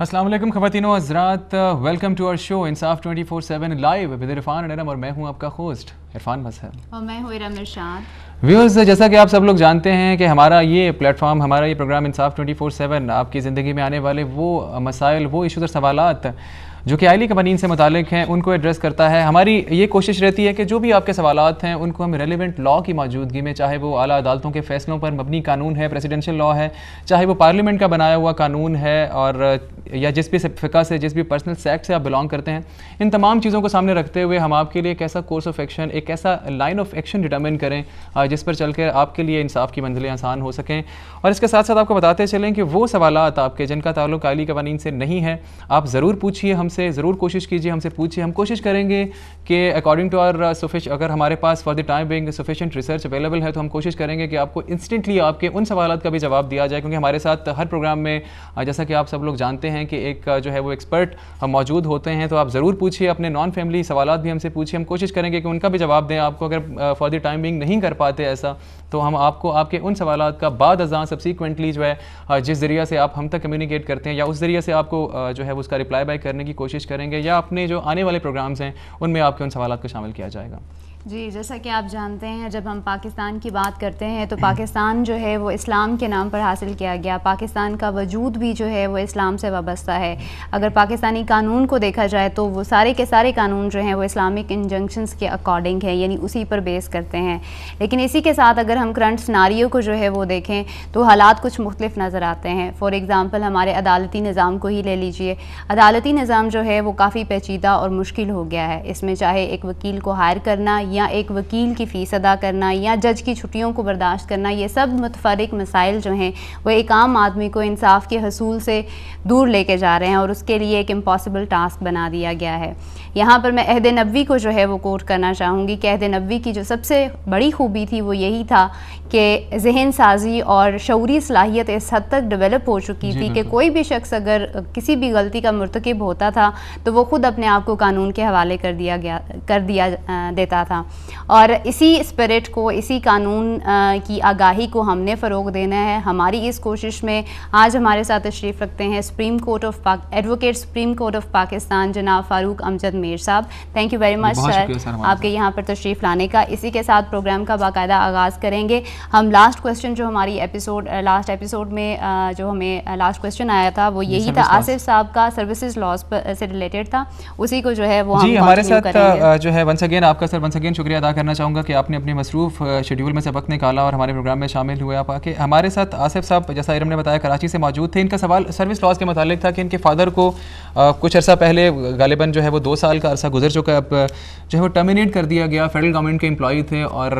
السلام علیکم خواتین و حضرات، ویلکم ٹو آور شو انصاف 24/7 live with Irfan and Iram, اور میں ہوں آپ کا ہوسٹ عرفان مظہر اور میں ہوں ارم ارشاد۔ ویورز، جیسا کہ آپ سب لوگ جانتے ہیں کہ ہمارا یہ پلیٹ فارم، ہمارا یہ پروگرام انصاف 24/7 آپ کی زندگی میں آنے والے وہ مسائل، وہ ایشوز اور سوالات جو کہ آئلی قوانین سے متعلق ہیں ان کو ایڈریس کرتا ہے۔ ہماری یہ کوشش رہتی ہے کہ جو بھی آپ کے سوالات ہیں ان کو ہم ریلیونٹ لا کی موجودگی میں، چاہے وہ اعلیٰ عدالتوں کے فیصلوں پر مبنی قانون ہے، پریسیڈنشل لا ہے، چاہے وہ پارلیمنٹ کا بنایا ہوا قانون ہے، اور یا جس بھی فقہ سے، جس بھی پرسنل سیکٹ سے آپ بلانگ کرتے ہیں، ان تمام چیزوں کو سامنے رکھتے ہوئے ہم آپ کے لیے ایک ایسا کورس آف ایکشن، ایک ایسا لائن آف ایکشن ڈٹرمن کریں جس پر چل کر آپ کے لیے انصاف کی منزلیں آسان ہو سکیں۔ اور اس کے ساتھ ساتھ آپ کو بتاتے چلیں کہ وہ سوالات آپ کے جن کا تعلق آئلی قوانین سے نہیں ہے، آپ ضرور پوچھیے ہم سے، ضرور کوشش کیجیے ہم سے پوچھیے۔ ہم کوشش کریں گے کہ اکارڈنگ ٹو آر اگر ہمارے پاس for the time being sufficient research available ہے تو ہم کوشش کریں گے کہ آپ کو انسٹنٹلی آپ کے ان سوالات کا بھی جواب دیا جائے، کیونکہ ہمارے ساتھ ہر پروگرام میں جیسا کہ آپ سب لوگ جانتے ہیں کہ ایک جو ہے وہ ایکسپرٹ موجود ہوتے ہیں، تو آپ ضرور پوچھیے، اپنے نان فیملی سوالات بھی ہم سے پوچھیے۔ ہم کوشش کریں گے کہ ان کا بھی جواب دیں آپ کو۔ اگر فار دی ٹائم بینگ نہیں کر پاتے ایسا تو ہم آپ کو آپ کے ان سوالات کا بعد ازاں سبسیکوینٹلی جو ہے جس ذریعہ سے آپ ہم تک کمیونیکیٹ کرتے ہیں یا اس ذریعے سے آپ کو جو ہے اس کا رپلائی بیک کرنے کی کوشش کریں گے، یا اپنے جو آنے والے پروگرامز ہیں ان میں آپ کے ان سوالات کو شامل کیا جائے گا۔ جی، جیسا کہ آپ جانتے ہیں جب ہم پاکستان کی بات کرتے ہیں تو پاکستان جو ہے وہ اسلام کے نام پر حاصل کیا گیا۔ پاکستان کا وجود بھی جو ہے وہ اسلام سے وابستہ ہے۔ اگر پاکستانی قانون کو دیکھا جائے تو وہ سارے کے سارے قانون جو ہیں وہ اسلامک انجنکشنز کے اکارڈنگ ہیں، یعنی اسی پر بیس کرتے ہیں۔ لیکن اسی کے ساتھ اگر ہم کرنٹ سناریو کو جو ہے وہ دیکھیں تو حالات کچھ مختلف نظر آتے ہیں۔ فار ایگزامپل ہمارے عدالتی نظام کو ہی لے لیجئے۔ عدالتی نظام جو ہے وہ کافی پیچیدہ اور مشکل ہو گیا ہے۔ اس میں چاہے ایک وکیل کو ہائر کرنا یا ایک وکیل کی فیس ادا کرنا یا جج کی چھٹیوں کو برداشت کرنا، یہ سب متفرق مسائل جو ہیں وہ ایک عام آدمی کو انصاف کے حصول سے دور لے کے جا رہے ہیں، اور اس کے لیے ایک امپاسبل ٹاسک بنا دیا گیا ہے۔ یہاں پر میں عہد نبوی کو جو ہے وہ کوٹ کرنا چاہوں گی کہ عہد نبوی کی جو سب سے بڑی خوبی تھی وہ یہی تھا کہ ذہن سازی اور شعوری صلاحیت اس حد تک ڈیولپ ہو چکی تھی کہ کوئی بھی شخص اگر کسی بھی غلطی کا مرتکب ہوتا تھا تو وہ خود اپنے آپ کو قانون کے حوالے کر دیا دیتا تھا۔ اور اسی اسپرٹ کو، اسی قانون کی آگاہی کو ہم نے فروغ دینا ہے۔ ہماری اس کوشش میں آج ہمارے ساتھ تشریف رکھتے ہیں advocate supreme court of Pakistan جناب فاروق امجد میر صاحب۔ تھینک یو ویری مچ سر آپ کے یہاں پر تشریف لانے کا۔ اسی کے ساتھ پروگرام کا باقاعدہ آغاز کریں گے۔ ہم لاسٹ کویسچن جو ہماری لاسٹ ایپیسوڈ میں جو ہمیں لاسٹ کویسچن آیا تھا وہ یہی تھا، آصف صاحب کا سروسز لاز سے ریلیٹڈ تھا، اسی کو جو ہے وہ ہم ہمارے ساتھ جو ہے ونس اگین آپ کا سر ونس اگین شکریہ ادا کرنا چاہوں گا کہ آپ نے اپنے مصروف شیڈیول میں سے وقت نکالا اور ہمارے پروگرام میں شامل ہوئے آپ آ کے۔ ہمارے ساتھ آصف صاحب جیسا ارم نے بتایا کراچی سے موجود تھے۔ ان کا سوال سروس لاز کے متعلق تھا کہ ان کے فادر کو کچھ عرصہ پہلے غالباً جو ہے وہ 2 سال کا عرصہ گزر چکا ہے، اب جو ہے وہ ٹرمینیٹ کر دیا گیا۔ فیڈرل گورنمنٹ کے امپلائی تھے اور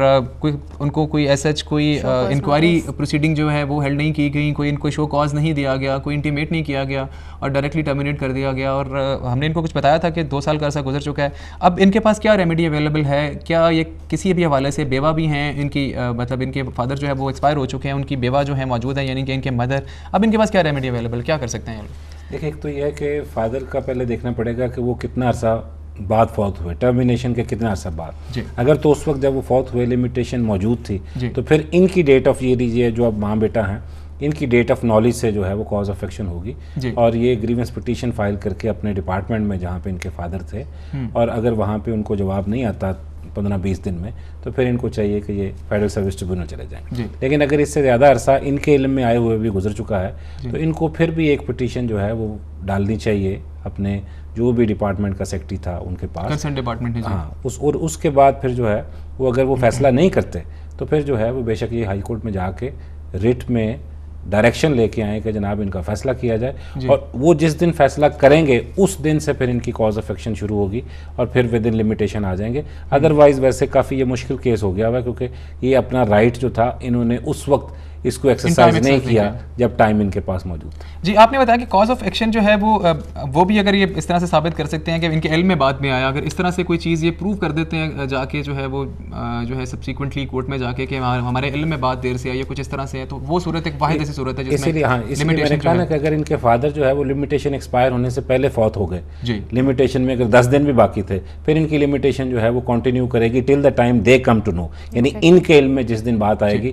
ان کو کوئی ایسچ کوئی انکوائری پروسیڈنگ جو ہے وہ ہیلڈ نہیں کی گئی، کوئی ان کو شو کاز نہیں دیا گیا، کوئی انٹیمیٹ نہیں کیا گیا اور ڈائریکٹلی ٹرمینیٹ کر دیا گیا۔ اور ہم نے ان کو کچھ بتایا تھا کہ 2 سال کا عرصہ گزر چکا ہے، اب ان کے پاس کیا ریمیڈی اویلیبل ہے؟ کیا یہ کسی بھی حوالے سے بیوہ بھی ہیں ان کی، مطلب ان کے فادر جو ہے وہ ایکسپائر ہو چکے ہیں، ان کی بیوہ جو ہے موجود ہے یعنی کہ ان کے مدر، اب ان کے پاس کیا ریمیڈی اویلیبل، کیا کر سکتے ہیں؟ دیکھیں، ایک تو یہ ہے کہ فادر کا پہلے دیکھنا پڑے گا کہ وہ کتنا عرصہ بعد فوت ہوئے، ٹرمینیشن کے کتنا عرصہ بعد۔ اگر تو اس وقت جب وہ فوت ہوئے لمیٹیشن موجود تھی تو پھر ان کی ڈیٹ آف یہ لیجیے جو اب ماں بیٹا ہیں ان کی ڈیٹ آف نالج سے جو ہے وہ کاز آف ایکشن ہوگی، اور یہ گریونس پٹیشن فائل کر کے اپنے ڈپارٹمنٹ میں جہاں پہ ان کے فادر تھے، اور اگر وہاں پہ ان کو جواب نہیں آتا 15-20 دن میں تو پھر ان کو چاہیے کہ یہ فیڈرل سروس ٹریبیونل چلے جائیں۔ لیکن اگر اس سے زیادہ عرصہ ان کے علم میں آئے ہوئے بھی گزر چکا ہے تو ان کو پھر بھی ایک پٹیشن جو ہے وہ ڈالنی چاہیے اپنے جو بھی ڈپارٹمنٹ کا سیکرٹری تھا ان کے پاس، ہاں، اور اس کے بعد پھر جو ہے وہ اگر وہ فیصلہ نہیں کرتے تو پھر جو ہے وہ بے شک یہ ہائی کورٹ میں جا کے ریٹ میں ڈائریکشن لے کے آئیں کہ جناب ان کا فیصلہ کیا جائے، اور وہ جس دن فیصلہ کریں گے اس دن سے پھر ان کی کاز آف ایکشن شروع ہوگی اور پھر ود ان لمیٹیشن آ جائیں گے۔ ادروائز ویسے کافی یہ مشکل کیس ہو گیا ہوا کیونکہ یہ اپنا رائٹ جو تھا انہوں نے اس وقت اس کو ایکسرسائز نہیں کیا جب ٹائم ان کے پاس موجود تھا۔ جی، آپ نے بتایا کہ کاز آف ایکشن جو ہے وہ بھی اگر یہ اس طرح سے ثابت کر سکتے ہیں کہ ان کے علم میں بعد میں آیا، اگر اس طرح سے کوئی چیز یہ پروو کر دیتے ہیں جا کے جو ہے وہ جو ہے سبسیکوینٹلی کورٹ میں جا کے کہ ہمارے علم میں بات دیر سے آئی ہے، کچھ اس طرح سے ہے، تو وہ صورت ایک واحد ایسی صورت ہے جس میں میں نے کہا نا کہ اگر ان کے فادر جو ہے وہ لمیٹیشن ایکسپائر ہونے سے پہلے فوت ہو گئے، لمیٹیشن میں اگر 10 دن بھی باقی تھے، پھر ان کی لمیٹیشن جو ہے وہ کنٹینیو کرے گی ٹل the time they come to know, یعنی ان کے علم میں جس دن بات آئے گی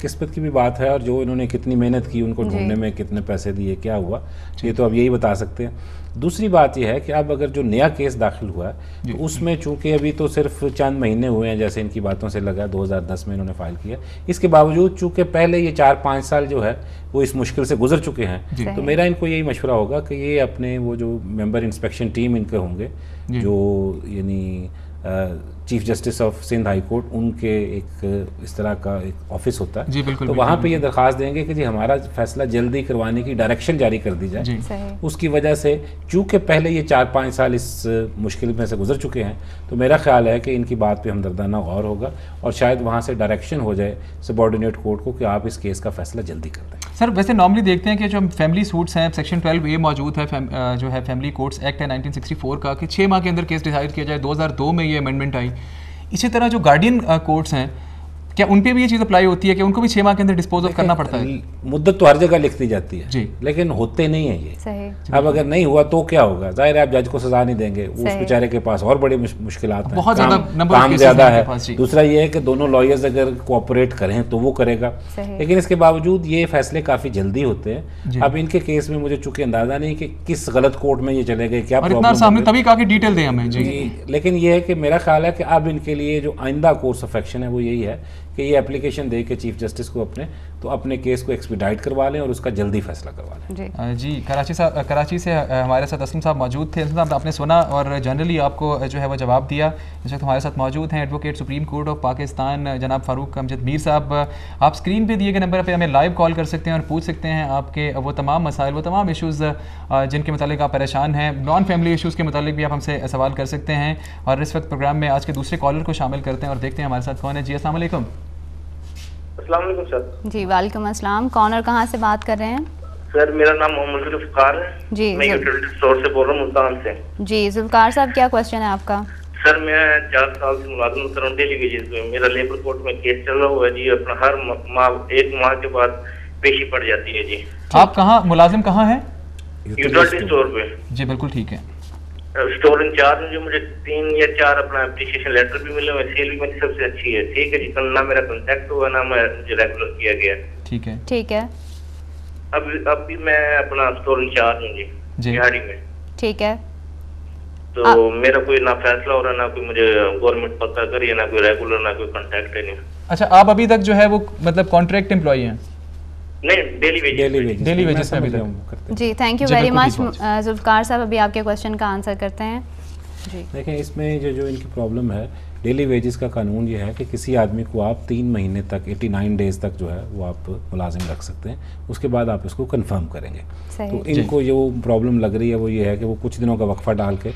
قسمت کی بھی بات ہے، اور جو انہوں نے کتنی محنت کی، ان کو ڈھونڈنے میں کتنے پیسے دیے، کیا ہوا، یہ تو اب یہی بتا سکتے ہیں. دوسری بات یہ ہے کہ اب اگر جو نیا کیس داخل ہوا ہے تو اس میں چونکہ ابھی تو صرف چند مہینے ہوئے ہیں، جیسے ان کی باتوں سے لگا 2010 میں انہوں نے فائل کیا، اس کے باوجود چونکہ پہلے یہ 4-5 سال جو ہے وہ اس مشکل سے گزر چکے ہیں، تو میرا ان کو یہی مشورہ ہوگا کہ یہ اپنے وہ جو ممبر انسپیکشن ٹیم ان کے ہوں گے، جو یعنی chief justice of Sindh high court, ان کے ایک اس طرح کا ایک آفس ہوتا ہے، تو وہاں پہ یہ درخواست دیں گے کہ جی ہمارا فیصلہ جلدی کروانے کی ڈائریکشن جاری کر دی جائے. اس کی وجہ سے چونکہ پہلے یہ 4-5 سال اس مشکل میں سے گزر چکے ہیں، تو میرا خیال ہے کہ ان کی بات پہ ہمدردانہ غور ہوگا، اور شاید وہاں سے ڈائریکشن ہو جائے سبارڈینیٹ کورٹ کو کہ آپ اس کیس کا فیصلہ جلدی کر دیں. سر ویسے نارملی دیکھتے ہیں کہ جو فیملی سوٹس ہیں، سیکشن 12A موجود ہے جو ہے فیملی کورٹس ایکٹ ہے 1964 کا، کہ 6 ماہ کے اندر کیس ڈیسائیڈ کیا جائے. 2002 میں یہ امینڈمنٹ آئی. اسی طرح جو گارڈین کورٹس ہیں، کیا ان پہ بھی یہ چیز اپلائی ہوتی ہے کہ ان کو بھی 6 ماہ کے اندر ڈسپوز آف کرنا پڑتا ہے؟ مدت تو ہر جگہ لکھ دی جاتی ہے لیکن ہوتے نہیں ہیں یہ. اب اگر نہیں ہوا تو کیا ہوگا؟ ظاہر ہے آپ جج کو سزا نہیں دیں گے، اس بیچارے کے پاس اور بڑی مشکلات ہیں، کام زیادہ ہے. دوسرا یہ ہے کہ دونوں لائرز اگر کوآپریٹ کریں تو وہ کرے گا، لیکن اس کے باوجود یہ فیصلے کافی جلدی ہوتے ہیں. اب ان کے کیس میں مجھے چونکہ اندازہ نہیں کہ کس غلط کورٹ میں یہ چلے گئے، کیا پرابلم، تبھی کہا کہ ڈیٹیل دیں ہمیں. لیکن یہ ہے کہ میرا خیال ہے کہ اب ان کے لیے جو آئندہ کورس آف ایکشن ہے وہ یہی ہے کہ یہ اپلیکیشن دے کے چیف جسٹس کو اپنے کیس کو ایکسپیڈائٹ کروا لیں اور اس کا جلدی فیصلہ کروا لیں. جی کراچی سے ہمارے ساتھ اسلم صاحب موجود تھے. اسلم صاحب آپ نے سنا اور جنرلی آپ کو جو ہے وہ جواب دیا. اس وقت ہمارے ساتھ موجود ہیں advocate supreme court of Pakistan جناب فاروق امجد میر صاحب. آپ اسکرین پہ دیے گئے نمبر پہ ہمیں لائیو کال کر سکتے ہیں اور پوچھ سکتے ہیں آپ کے وہ تمام مسائل، وہ تمام ایشوز جن کے متعلق آپ پریشان ہیں. نان فیملی ایشوز کے متعلق بھی آپ ہم سے سوال کر سکتے ہیں. اور اس وقت پروگرام میں آج کے دوسرے کالر کو شامل کرتے ہیں اور دیکھتے ہیں ہمارے ساتھ کون ہے. جی السلام علیکم. السلام علیکم سر. جی وعلیکم السلام. کون اور کہاں سے بات کر رہے ہیں؟ سر میرا نام محمد ذوالفقار ہے. جی میں یوٹیلیٹی اسٹور سے بول رہا ہوں ملتان سے. جی ذوالفقار صاحب کیا کوشچن ہے آپ کا؟ سر میں 4 سال سے ملازم کر رہا ہوں ڈیلی ویجز میں. میرا لیبر کورٹ میں کیس چل رہا ہوا ہے جی. اپنا ہر ماہ 1 ماہ کے بعد پیشی پڑ جاتی ہے جی. آپ کہاں ملازم کہاں ہیں؟ یوٹیلیٹی اسٹور پہ. جی بالکل ٹھیک ہے. اسٹور انچارج میں جو مجھے 3 یا 4 اپنا اپریشیشن لیٹر بھی ملے ہوئے. سیل بھی میری سب سے اچھی ہے. ٹھیک ہے جی. نہ میرا کنٹیکٹ ہوا نہ مجھے ریگولر کیا گیا. ٹھیک ہے ٹھیک ہے. اب بھی میں اپنا اسٹور انچارج ہوں جی بہاڑی میں. ٹھیک ہے. تو میرا کوئی نہ فیصلہ ہو رہا، نہ کوئی مجھے گورنمنٹ پتہ کری، نہ کوئی ریگولر، نہ کوئی کنٹیکٹ ہے نہیں. اچھا آپ ابھی تک جو ہے وہ مطلب کانٹریکٹ امپلائی ہیں؟ نہیں ڈیلی ویجز پہ ابھی تک. جی thank you very much Zulfiqar sahib. ابھی آپ کے کوشچن کا آنسر کرتے ہیں. جی دیکھیں اس میں جو ان کی پرابلم ہے، ڈیلی ویجز کا قانون یہ ہے کہ کسی آدمی کو آپ 3 مہینے تک 89 ڈیز تک جو ہے وہ آپ ملازم رکھ سکتے ہیں. اس کے بعد آپ اس کو کنفرم کریں گے. تو ان کو جو پرابلم لگ رہی ہے وہ یہ ہے کہ وہ کچھ دنوں کا وقفہ ڈال کے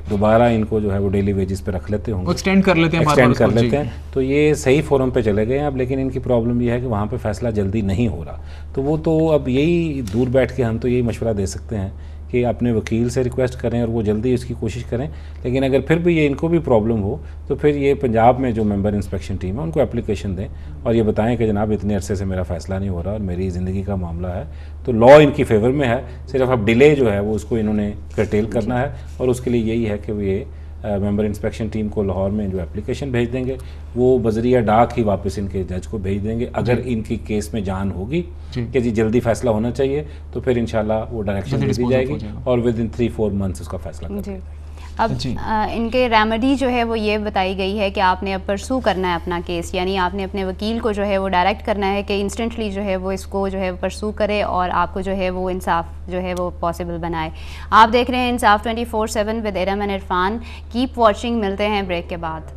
دوبارہ ان کو جو ہے وہ ڈیلی ویجز پہ رکھ لیتے ہوں گے، ایکسٹینڈ کر لیتے ہیں. تو یہ صحیح فورم پہ چلے گئے ہیں اب. لیکن ان کی پرابلم یہ ہے کہ وہاں پہ فیصلہ جلدی نہیں ہو رہا. تو وہ تو اب یہی دور بیٹھ کے ہم تو یہی مشورہ دے سکتے ہیں کہ اپنے وکیل سے ریکویسٹ کریں اور وہ جلدی اس کی کوشش کریں. لیکن اگر پھر بھی یہ ان کو بھی پرابلم ہو تو پھر یہ پنجاب میں جو ممبر انسپیکشن ٹیم ہے ان کو اپلیکیشن دیں اور یہ بتائیں کہ جناب اتنے عرصے سے میرا فیصلہ نہیں ہو رہا اور میری زندگی کا معاملہ ہے. تو لا ان کی فیور میں ہے، صرف اب ڈیلے جو ہے وہ اس کو انہوں نے کرٹیل کرنا ہے. اور اس کے لیے یہی ہے کہ وہ یہ ممبر انسپیکشن ٹیم کو لاہور میں جو اپلیکیشن بھیج دیں گے، وہ بذریعہ ڈاک ہی واپس ان کے جج کو بھیج دیں گے. اگر ان کی کیس میں جان ہوگی کہ جی جلدی فیصلہ ہونا چاہیے تو پھر انشاءاللہ وہ ڈائریکشن دے دی جائے گی اور ود ان 3-4 منتھس اس کا فیصلہ کر دیں گے. اب ان کے ریمیڈی جو ہے وہ یہ بتائی گئی ہے کہ آپ نے اب پرسو کرنا ہے اپنا کیس، یعنی آپ نے اپنے وکیل کو جو ہے وہ ڈائریکٹ کرنا ہے کہ انسٹنٹلی جو ہے وہ اس کو جو ہے پرسو کرے اور آپ کو جو ہے وہ انصاف جو ہے وہ پاسبل بنائے. آپ دیکھ رہے ہیں انصاف 24/7 with Iram and Irfan. Keep watching. ملتے ہیں بریک کے بعد.